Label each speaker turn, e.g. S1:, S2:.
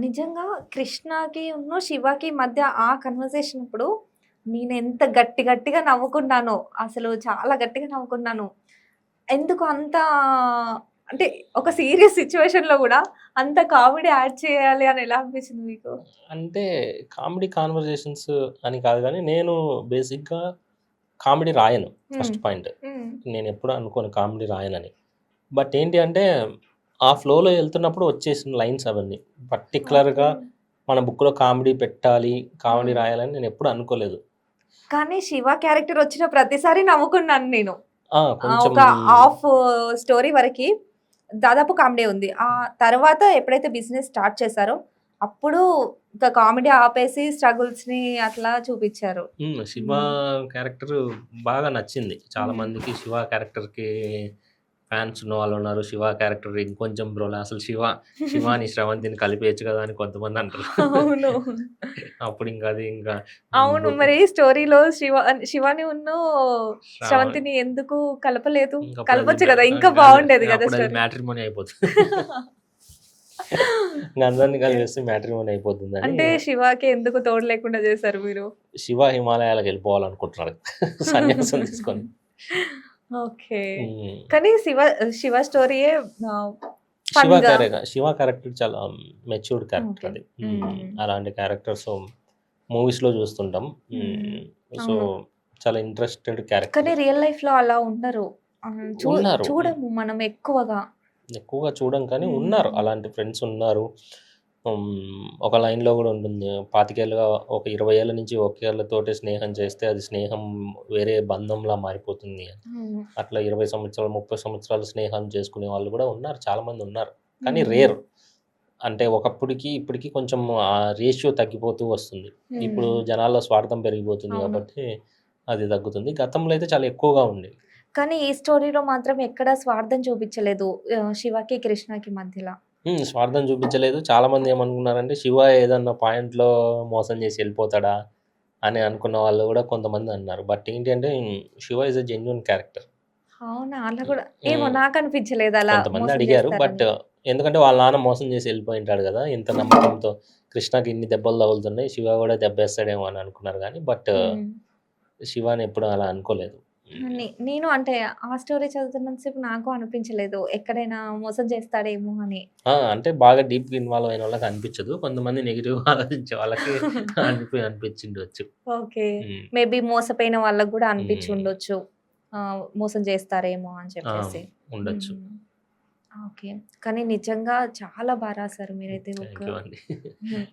S1: నిజంగా కృష్ణకి శివకి మధ్య ఆ కన్వర్సేషన్ అప్పుడు నేనెంత గట్టిగా నవ్వుకున్నానో. అసలు చాలా గట్టిగా నవ్వుకున్నాను. ఎందుకు అంత అంటే ఒక సీరియస్ సిట్యుయేషన్‌లో గూడా అంత కామెడీ యాడ్ చేయాలి అని ఎలా అనిపించింది మీకు?
S2: అంటే కామెడీ కాన్వర్జేషన్స్ అని కాదు గానీ, నేను బేసిక్‌గా కామెడీ రాయను.
S1: హ్మ్.
S2: First point.
S1: హ్మ్.
S2: నేనెప్పుడు అనుకోను కామెడీ రాయనని. బట్ ఏంటి అంటే, ఆ ఫ్లోలో ఎళ్తున్నప్పుడు వచ్చేసిన లైన్స్ అవన్నీ.
S1: ఓకే.
S2: పర్టిక్యులర్‌గా మన బుక్‌లో కామెడీ పెట్టాలి, కామెడీ
S1: హ్మ్.
S2: రాయాలని నేనెప్పుడు అనుకోలేదు.
S1: కానీ శివ క్యారెక్టర్ వచ్చిన ప్రతిసారి నవ్వుకున్నాను నేను.
S2: కొంచెం
S1: ఒక హాఫ్ స్టోరీ వరకి దాదాపు కామెడీ ఉంది. ఆ తర్వాత ఎప్పుడైతే బిజినెస్ స్టార్ట్ చేశారో, అప్పుడు ఇక కామెడీ ఆపేసి స్ట్రగుల్స్‌ని అట్లా చూపిచ్చారు.
S2: 'శివ'
S1: హ్మ్.
S2: క్యారెక్టర్ బాగా నచ్చింది. చాలా
S1: హ్మ్.
S2: మందికి 'శివ' క్యారెక్టర్‌కి ఫ్యాన్స్ ఉన్నవాళ్ళున్నారు. 'శివ' క్యారెక్టర్ ఇంకొంచెం బ్రోలా అసలు 'శివాని, శ్రవంతిని కలిపేయొచ్చు కదా!' అని కొంతమందంటారు.
S1: అవును.
S2: అప్పుడింక అది ఇంకా
S1: అవును.
S2: బు
S1: మరి స్టోరీలో శివాని
S2: శ్రావణ్
S1: శ్రవంతిని ఎందుకు కలపలేదు?
S2: ఇంకప్పుడది
S1: కలపొచ్చు
S2: మ్యా
S1: గదా! ఇంకా
S2: కాదు
S1: బావుండేది గదా
S2: అప్పుడది
S1: స్టోరీ.
S2: మ్యాట్రిమోనీ అయిపోతుంది. ఇంక అందరిని
S1: ఓకే.
S2: కలిపేస్తే మ్యాట్రిమోనీ అయిపోతుందని
S1: అంటే శివాకి ఎందుకు తోడు లేకుండా జేశారు మీరు?
S2: 'శివ' హిమాలయాలకెళ్ళిపోవాలనుకుంటున్నాడు. సన్యాసం తీసుకొని.
S1: ఓకే.
S2: హ్మ్.
S1: కానీ శివ స్టోరీయే ఫన్‌గా
S2: 'శివ' క్యారెక్టర్ చాలా మెచ్యూర్డ్ క్యారెక్టర్
S1: ఓకే.
S2: అది.
S1: హ్మ్.
S2: అలాంటి క్యారెక్టర్స్ మూవీస్‌లో చూస్తుంటాం.
S1: హ్మ్.
S2: సో,
S1: అవును.
S2: చాలా ఇంట్రెస్టెడ్
S1: కానీ
S2: క్యారెక్టర్.
S1: రియల్ లైఫ్‌లో అలా ఉండరు.
S2: ఉన్నారు.
S1: చూడము మనం ఎక్కువగా.
S2: ఎక్కువగా చూడం కానీ ఉన్నారు.
S1: హ్మ్.
S2: అలాంటి ఫ్రెండ్స్ ఉన్నారు. ఒక లైన్‌లో గూడా ఉంటుంది. 25 ఏళ్ళుగా ఒక 20 ఏళ్ల నుంచి ఒకేళ్ళతోటే స్నేహం చేస్తే అది స్నేహం వేరే బంధంలా మారిపోతుంది అని.
S1: అవును.
S2: అట్లా 20 సంవత్సరాలు, 30 సంవత్సరాలు స్నేహం చేసుకునే వాళ్ళు గూడా ఉన్నారు. చాలామంది ఉన్నారు. కానీ
S1: హ్మ్.
S2: రేర్. అంటే ఒకప్పటికి, ఇప్పటికి కొంచెం ఆ రేషియో తగ్గిపోతూ వస్తుంది. ఇప్పుడు
S1: హ్మ్.
S2: జనాల్లో స్వార్థం పెరిగిపోతుంది
S1: అవును.
S2: గాబట్టి అది తగ్గుతుంది. గతంలో అయితే చాలా ఎక్కువగా ఉండేది.
S1: కానీ ఈ స్టోరీలో మాత్రం ఎక్కడ స్వార్థం చూపించలేదు. శివకి, కృష్ణకి మధ్యల.
S2: స్వార్థం చూపించలేదు. చాలామంది ఏమనుకున్నారంటే 'శివ' ఏదన్నా పాయింట్‌లో మోసం చేసి ఎళ్ళిపోతాడా అని అనుకున్న వాళ్ళు గూడా కొంతమంది అన్నారు. బట్ ఏంటి అంటే 'Shiva' is a genuine character.
S1: అవునా? అలా
S2: హ్మ్.
S1: గూడా ఏమో
S2: హ్మ్.
S1: నాకనిపించలేదు అలా
S2: కొంతమంది
S1: మోసం
S2: అడిగారు. బట్
S1: చేస్తారని.
S2: ఎందుకంటే వాళ్ళ నాన్న మోసం చేసి ఎళ్ళిపోయుంటాడు గదా! ఇంత నమ్మకంతో కృష్ణకి ఇన్ని దెబ్బలు తగులుతున్నాయి. 'శివ' గూడా దెబ్బేస్తాడేమో అని అనుకున్నారు గానీ, బట్
S1: హ్మ్.
S2: 'శివని' ఎప్పుడు అలా అనుకోలేదు. హ్మ్.
S1: నేను అంటే ఆ స్టోరీ చదువుతున్నంత సేపు నాకు అనిపించలేదు. ఎక్కడైనా మోసం చేస్తాడేమో అని.
S2: అంటే బాగా డీప్‌గా ఇన్వాల్వ్ అయిన వాళ్ళకి అనిపించదు. కొంతమంది నెగెటివ్‌గా ఆలోచించే వాళ్ళకి అనిపించిండొచ్చు.
S1: ఓకే.
S2: హ్మ్.
S1: మేబీ మోసపోయిన వాళ్ళకి గూడా అనిపించి
S2: హ్మ్.
S1: ఉండొచ్చు. మోసం చేస్తారేమో అని
S2: ఆ!
S1: చెప్పేసి.
S2: ఉండొచ్చు.
S1: హ్మ్. ఓకే. కానీ నిజంగా చాలా రాసారు మీరైతే బుక్.
S2: థాంక్ యూ అండి.
S1: హ్మ్.